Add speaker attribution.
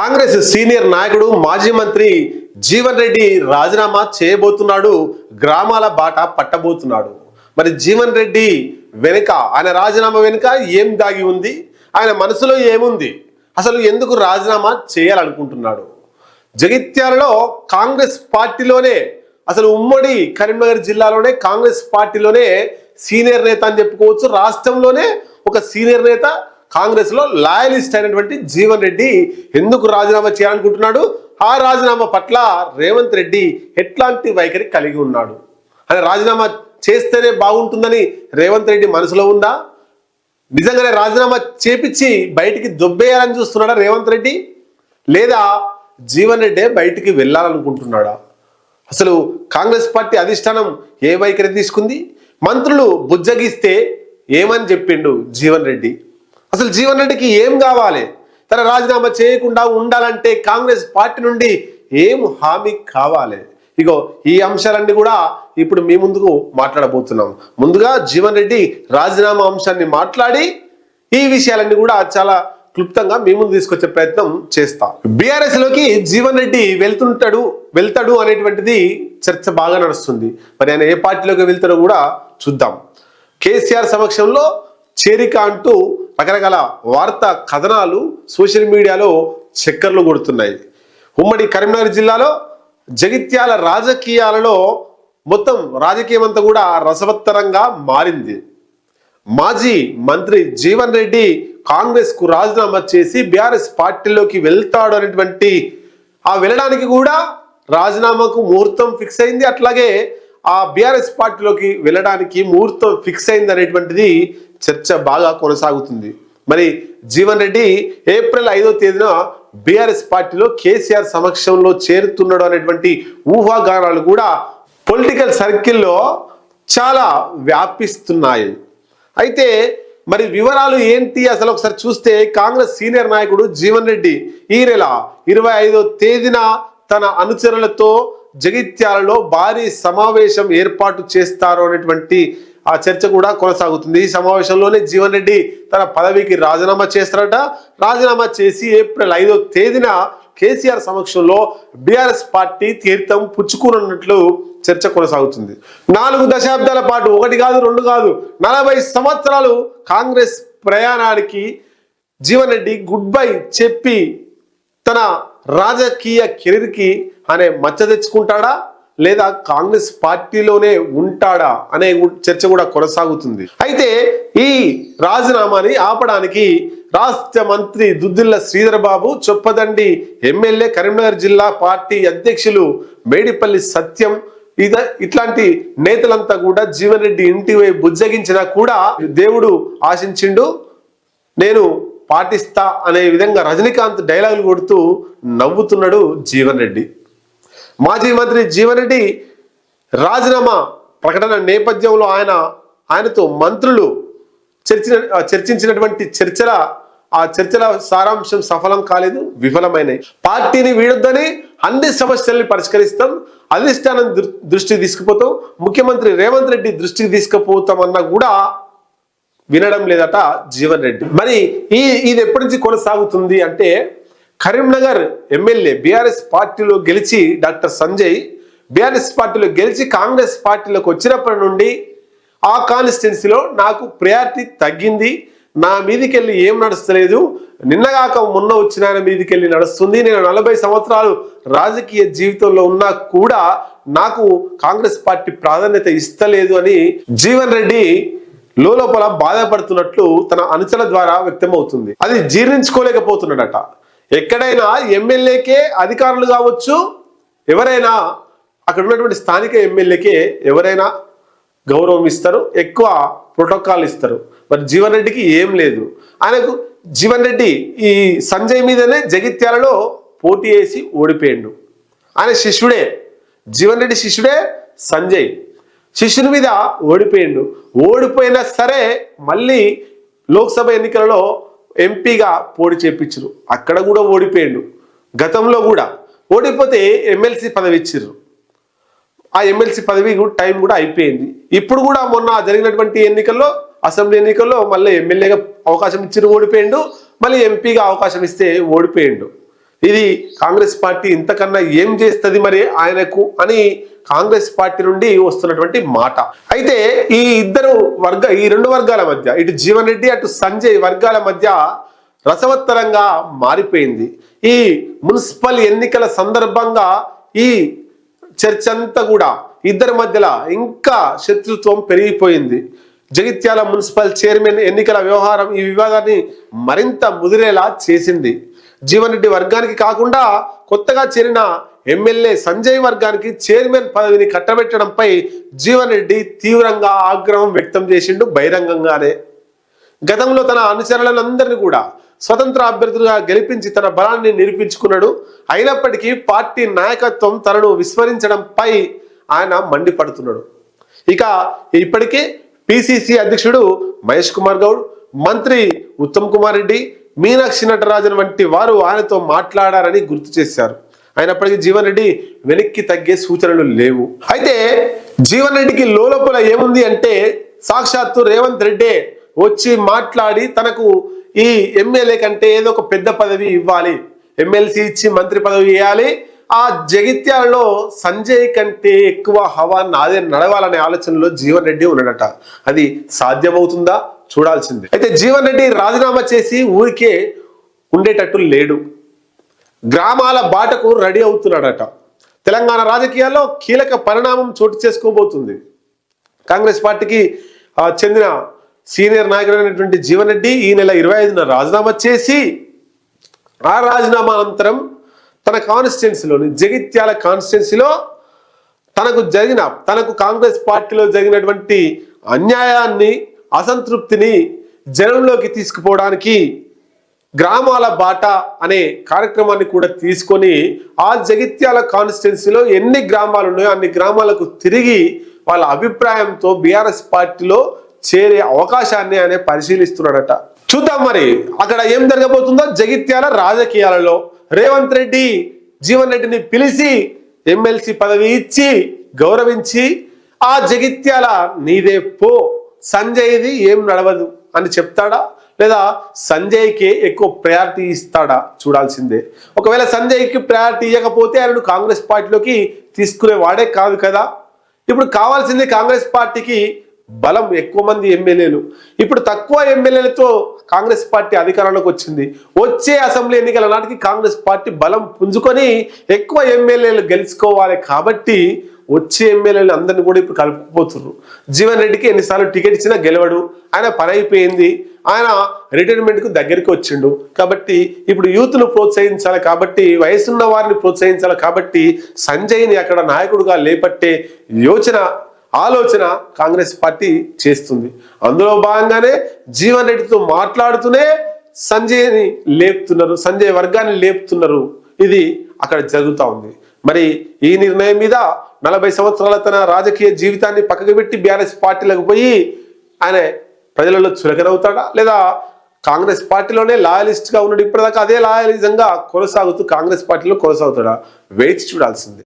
Speaker 1: Congress senior నాయకుడు మాజీ మంత్రి జీవన్ రెడ్డి రాజీనామా చేయబోతున్నాడు. గ్రామాల బాట పట్టబోతున్నాడు. మరి జీవన్ రెడ్డి వెనుక, ఆయన రాజీనామా వెనుక ఏం దాగి ఉంది, ఆయన మనసులో ఏముంది, అసలు ఎందుకు రాజీనామా చేయాలనుకుంటున్నాడు? జగిత్యాలలో కాంగ్రెస్ పార్టీలోనే, అసలు ఉమ్మడి కరీంనగర్ జిల్లాలోనే కాంగ్రెస్ పార్టీలోనే సీనియర్ నేత అని చెప్పుకోవచ్చు. రాష్ట్రంలోనే ఒక సీనియర్ నేత, కాంగ్రెస్ లో లాయలిస్ట్ అయినటువంటి జీవన్ రెడ్డి ఎందుకు రాజీనామా చేయాలనుకుంటున్నాడు? ఆ రాజీనామా పట్ల రేవంత్ రెడ్డి ఎట్లాంటి వైఖరి కలిగి ఉన్నాడు? అని రాజీనామా చేస్తేనే బాగుంటుందని రేవంత్ రెడ్డి మనసులో ఉందా? నిజంగానే రాజీనామా చేపించి బయటికి దొబ్బేయాలని చూస్తున్నాడా రేవంత్ రెడ్డి? లేదా జీవన్ రెడ్డి బయటికి వెళ్ళాలనుకుంటున్నాడా? అసలు కాంగ్రెస్ పార్టీ అధిష్టానం ఏ వైఖరి తీసుకుంది? మంత్రులు బుజ్జగిస్తే ఏమని చెప్పిండు జీవన్ రెడ్డి? అసలు జీవన్ రెడ్డికి ఏం కావాలి? తన రాజీనామా చేయకుండా ఉండాలంటే కాంగ్రెస్ పార్టీ నుండి ఏం హామీ కావాలి? ఇగో ఈ అంశాలన్నీ కూడా ఇప్పుడు మీ ముందుకు మాట్లాడబోతున్నాం. ముందుగా జీవన్ రెడ్డి రాజీనామా అంశాన్ని మాట్లాడి ఈ విషయాలన్నీ కూడా చాలా క్లుప్తంగా మీ ముందు తీసుకొచ్చే ప్రయత్నం చేస్తా. బీఆర్ఎస్ లోకి జీవన్ రెడ్డి వెళ్తాడు అనేటువంటిది చర్చ బాగా నడుస్తుంది. మరి ఆయన ఏ పార్టీలోకి వెళ్తాడో కూడా చూద్దాం. కేసీఆర్ సమక్షంలో చేరిక అంటూ రకరకాల వార్తా కథనాలు సోషల్ మీడియాలో చక్కర్లు కొడుతున్నాయి. ఉమ్మడి కరీంనగర్ జిల్లాలో జగిత్యాల రాజకీయాలలో మొత్తం రాజకీయం అంతా కూడా రసవత్తరంగా మారింది. మాజీ మంత్రి జీవన్ రెడ్డి కాంగ్రెస్ కు రాజీనామా చేసి బీఆర్ఎస్ పార్టీలోకి వెళ్తాడు అనేటువంటి ఆ వెళ్ళడానికి కూడా రాజీనామాకు ముహూర్తం ఫిక్స్ అయింది. అట్లాగే ఆ బీఆర్ఎస్ పార్టీలోకి వెళ్ళడానికి ముహూర్తం ఫిక్స్ అయింది అనేటువంటిది చర్చ బాగా కొనసాగుతుంది. మరి జీవన్ రెడ్డి ఏప్రిల్ 5వ తేదీన బీఆర్ఎస్ పార్టీలో కేసీఆర్ సమక్షంలో చేరుతున్నాడు అనేటువంటి ఊహాగానాలు కూడా పొలిటికల్ సర్కిల్లో చాలా వ్యాపిస్తున్నాయి. అయితే మరి వివరాలు ఏంటి అసలు ఒకసారి చూస్తే, కాంగ్రెస్ సీనియర్ నాయకుడు జీవన్ రెడ్డి ఈ నెల 25వ తేదీన తన అనుచరులతో జగిత్యాలలో భారీ సమావేశం ఏర్పాటు చేస్తారు అనేటువంటి ఆ చర్చ కూడా కొనసాగుతుంది. ఈ సమావేశంలోనే జీవన్ రెడ్డి తన పదవికి రాజీనామా చేస్తారట. రాజీనామా చేసి ఏప్రిల్ 5వ తేదీన కేసీఆర్ సమక్షంలో బీఆర్ఎస్ పార్టీ తీర్థం పుచ్చుకున్నట్లు చర్చ కొనసాగుతుంది. 4 దశాబ్దాల పాటు, 1 కాదు 2 కాదు 40 సంవత్సరాలు కాంగ్రెస్ ప్రయాణానికి జీవన్ రెడ్డి గుడ్ బై చెప్పి తన రాజకీయ కెరీర్కి అనే మచ్చ తెచ్చుకుంటాడా, లేదా కాంగ్రెస్ పార్టీలోనే ఉంటాడా అనే చర్చ కూడా కొనసాగుతుంది. అయితే ఈ రాజీనామాని ఆపడానికి రాష్ట్ర మంత్రి దుద్దిల్ల శ్రీధర్ బాబు, చొప్పదండి ఎమ్మెల్యే, కరీంనగర్ జిల్లా పార్టీ అధ్యక్షులు మేడిపల్లి సత్యం, ఇట్లాంటి నేతలంతా కూడా జీవన్ రెడ్డి ఇంటి వైపు బుజ్జగించినా కూడా దేవుడు ఆశించిండు, నేను పాటిస్తా అనే విధంగా రజనీకాంత్ డైలాగులు కొడుతూ నవ్వుతున్నాడు జీవన్ రెడ్డి. మాజీ మంత్రి జీవన్ రెడ్డి రాజీనామా ప్రకటన నేపథ్యంలో ఆయనతో మంత్రులు చర్చించినటువంటి చర్చల సారాంశం సఫలం కాలేదు, విఫలమైనాయి. పార్టీని వీడొద్దని అన్ని సమస్యల్ని పరిష్కరిస్తాం, అధిష్టానం దృష్టికి తీసుకుపోతాం, ముఖ్యమంత్రి రేవంత్ రెడ్డి దృష్టికి తీసుకుపోతామన్నా కూడా వినడం లేదట జీవన్ రెడ్డి. మరి ఇది ఎప్పటి నుంచి కొనసాగుతుంది అంటే, కరీంనగర్ ఎమ్మెల్యే బీఆర్ఎస్ పార్టీలో గెలిచి డాక్టర్ సంజయ్ బీఆర్ఎస్ పార్టీలో గెలిచి కాంగ్రెస్ పార్టీలోకి వచ్చినప్పటి నుండి ఆ కాన్స్టిట్యున్సీలో నాకు ప్రయారిటీ తగ్గింది, నా మీదికి వెళ్ళి ఏం నడుస్తలేదు, నిన్నగాక మొన్న వచ్చిన ఆయన మీదికి వెళ్ళి నడుస్తుంది, నేను 40 సంవత్సరాలు రాజకీయ జీవితంలో ఉన్నా కూడా నాకు కాంగ్రెస్ పార్టీ ప్రాధాన్యత ఇస్తలేదు అని జీవన్ రెడ్డి లోపల బాధపడుతున్నట్లు తన అనుచరుల ద్వారా వ్యక్తమవుతుంది. అది జీర్ణించుకోలేకపోతున్నాడట. ఎక్కడైనా ఎమ్మెల్యేకే అధికారులు కావచ్చు, ఎవరైనా అక్కడ ఉన్నటువంటి స్థానిక ఎమ్మెల్యేకే ఎవరైనా గౌరవం ఇస్తారు, ఎక్కువ ప్రోటోకాల్ ఇస్తారు. మరి జీవన్ రెడ్డికి ఏం లేదు. ఆయనకు జీవన్ రెడ్డి ఈ సంజయ్ మీదనే జగిత్యాలలో పోటీ వేసి ఓడిపోయిండు. ఆయన శిష్యుడే, జీవన్ రెడ్డి శిష్యుడే సంజయ్. శిష్యుని మీద ఓడిపోయిండు. ఓడిపోయినా సరే మళ్ళీ లోక్సభ ఎన్నికలలో ఎంపీగా పోటీ చేపించరు, అక్కడ కూడా ఓడిపోయిండు. గతంలో కూడా ఓడిపోతే ఎమ్మెల్సీ పదవి ఇచ్చిర్రు, ఆ ఎమ్మెల్సీ పదవి టైం కూడా అయిపోయింది. ఇప్పుడు కూడా మొన్న జరిగినటువంటి ఎన్నికల్లో, అసెంబ్లీ ఎన్నికల్లో మళ్ళీ ఎమ్మెల్యేగా అవకాశం ఇచ్చిర్రు, ఓడిపోయిండు. మళ్ళీ ఎంపీగా అవకాశం ఇస్తే ఓడిపోయిండు. ఇది కాంగ్రెస్ పార్టీ ఇంతకన్నా ఏం చేస్తుంది మరి ఆయనకు అని కాంగ్రెస్ పార్టీ నుండి వస్తున్నటువంటి మాట. అయితే ఈ రెండు వర్గాల మధ్య, ఇటు జీవన్ రెడ్డి అటు సంజయ్ వర్గాల మధ్య రసవత్తరంగా మారిపోయింది. ఈ మున్సిపల్ ఎన్నికల సందర్భంగా ఈ చర్చ అంతా కూడా ఇద్దరి మధ్యలో ఇంకా శత్రుత్వం పెరిగిపోయింది. జగిత్యాల మున్సిపల్ చైర్మన్ ఎన్నికల వ్యవహారం ఈ వివాదాన్ని మరింత ముదిరేలా చేసింది. జీవన్ రెడ్డి వర్గానికి కాకుండా కొత్తగా చేరిన ఎమ్మెల్యే సంజయ్ వర్గానికి చైర్మన్ పదవిని కట్టబెట్టడంపై జీవన్ రెడ్డి తీవ్రంగా ఆగ్రహం వ్యక్తం చేసిండు బహిరంగంగానే. గతంలో తన అనుచరులందరినీ కూడా స్వతంత్ర అభ్యర్థులుగా గెలిపించి తన బలాన్ని నిరూపించుకున్నాడు. అయినప్పటికీ పార్టీ నాయకత్వం తనను విస్మరించడంపై ఆయన మండిపడుతున్నాడు. ఇక ఇప్పటికే పిసిసి అధ్యక్షుడు మహేష్ కుమార్ గౌడ్, మంత్రి ఉత్తమ్ కుమార్ రెడ్డి, మీనాక్షి నటరాజన్ వంటి వారు ఆయనతో మాట్లాడారని గుర్తు చేశారు. అయినప్పటికీ జీవన్ రెడ్డి వెనక్కి తగ్గే సూచనలు లేవు. అయితే జీవన్ రెడ్డికి లోపల ఏముంది అంటే సాక్షాత్తు రేవంత్ రెడ్డి వచ్చి మాట్లాడి తనకు ఈ ఎమ్మెల్యే కంటే ఏదో ఒక పెద్ద పదవి ఇవ్వాలి, ఎమ్మెల్సీ ఇచ్చి మంత్రి పదవి ఇవ్వాలి, ఆ జగిత్యాలలో సంజయ్ కంటే ఎక్కువ హవా నాదే నడవాలనే ఆలోచనలో జీవన్ రెడ్డి ఉన్నాడట. అది సాధ్యమవుతుందా చూడాల్సిందే. అయితే జీవన్ రెడ్డి రాజీనామా చేసి ఊరికే ఉండేటట్టు లేడు, గ్రామాల బాటకు రెడీ అవుతున్నాడట. తెలంగాణ రాజకీయాల్లో కీలక పరిణామం చోటు చేసుకోబోతుంది. కాంగ్రెస్ పార్టీకి చెందిన సీనియర్ నాయకుడైనటువంటి జీవన్ రెడ్డి ఈ నెల 25న రాజీనామా చేసి ఆ రాజీనామా అనంతరం తన కాన్స్టిట్యున్సీలోని జగిత్యాల కాన్స్టిట్యున్సీలో తనకు కాంగ్రెస్ పార్టీలో జరిగినటువంటి అన్యాయాన్ని, అసంతృప్తిని జనంలోకి తీసుకుపోవడానికి గ్రామాల బాట అనే కార్యక్రమాన్ని కూడా తీసుకొని ఆ జగిత్యాల కాన్స్టిట్యున్సీలో ఎన్ని గ్రామాలు ఉన్నాయో అన్ని గ్రామాలకు తిరిగి వాళ్ళ అభిప్రాయంతో బీఆర్ఎస్ పార్టీలో చేరే అవకాశాన్ని ఆయన పరిశీలిస్తున్నాడట. చూద్దాం మరి అక్కడ ఏం జరగబోతుందో. జగిత్యాల రాజకీయాలలో రేవంత్ రెడ్డి జీవన్ రెడ్డిని పిలిచి ఎమ్మెల్సీ పదవి ఇచ్చి గౌరవించి ఆ జగిత్యాల నీదే పో, సంజయ్ది ఏం నడవదు అని చెప్తాడా, లేదా సంజయ్కి ఎక్కువ ప్రయారిటీ ఇస్తాడా చూడాల్సిందే. ఒకవేళ సంజయ్కి ప్రయారిటీ ఇవ్వకపోతే ఆయనను కాంగ్రెస్ పార్టీలోకి తీసుకునే వాడే కాదు కదా. ఇప్పుడు కావాల్సింది కాంగ్రెస్ పార్టీకి బలం, ఎక్కువ మంది ఎమ్మెల్యేలు. ఇప్పుడు తక్కువ ఎమ్మెల్యేలతో కాంగ్రెస్ పార్టీ అధికారంలోకి వచ్చింది. వచ్చే అసెంబ్లీ ఎన్నికల నాటికి కాంగ్రెస్ పార్టీ బలం పుంజుకొని ఎక్కువ ఎమ్మెల్యేలు గెలుచుకోవాలి. కాబట్టి వచ్చే ఎమ్మెల్యేలు అందరినీ కూడా ఇప్పుడు కలుపుకుపోతున్నారు. జీవన్ రెడ్డికి ఎన్నిసార్లు టికెట్ ఇచ్చినా గెలవడు, ఆయన పని అయిపోయింది, ఆయన రిటైర్మెంట్కు దగ్గరికి వచ్చిండు. కాబట్టి ఇప్పుడు యూత్ను ప్రోత్సహించాలి, కాబట్టి వయసున్న వారిని ప్రోత్సహించాలి. కాబట్టి సంజయ్ని అక్కడ నాయకుడుగా లేపట్టే ఆలోచన కాంగ్రెస్ పార్టీ చేస్తుంది. అందులో భాగంగానే జీవన్ రెడ్డితో మాట్లాడుతూనే సంజయ్ని లేపుతున్నారు, సంజయ్ వర్గాన్ని లేపుతున్నారు. ఇది అక్కడ జరుగుతూ ఉంది. మరి ఈ నిర్ణయం మీద 40 సంవత్సరాల తన రాజకీయ జీవితాన్ని పక్కకు పెట్టి బీఆర్ఎస్ పార్టీలకు పోయి ఆయన ప్రజలలో చులకనవుతాడా, లేదా కాంగ్రెస్ పార్టీలోనే లాయలిస్ట్గా ఉన్నాడు ఇప్పటిదాకా, అదే లాయలిజంగా కొనసాగుతూ కాంగ్రెస్ పార్టీలో కొనసాగుతాడా? వేచి చూడాల్సిందే.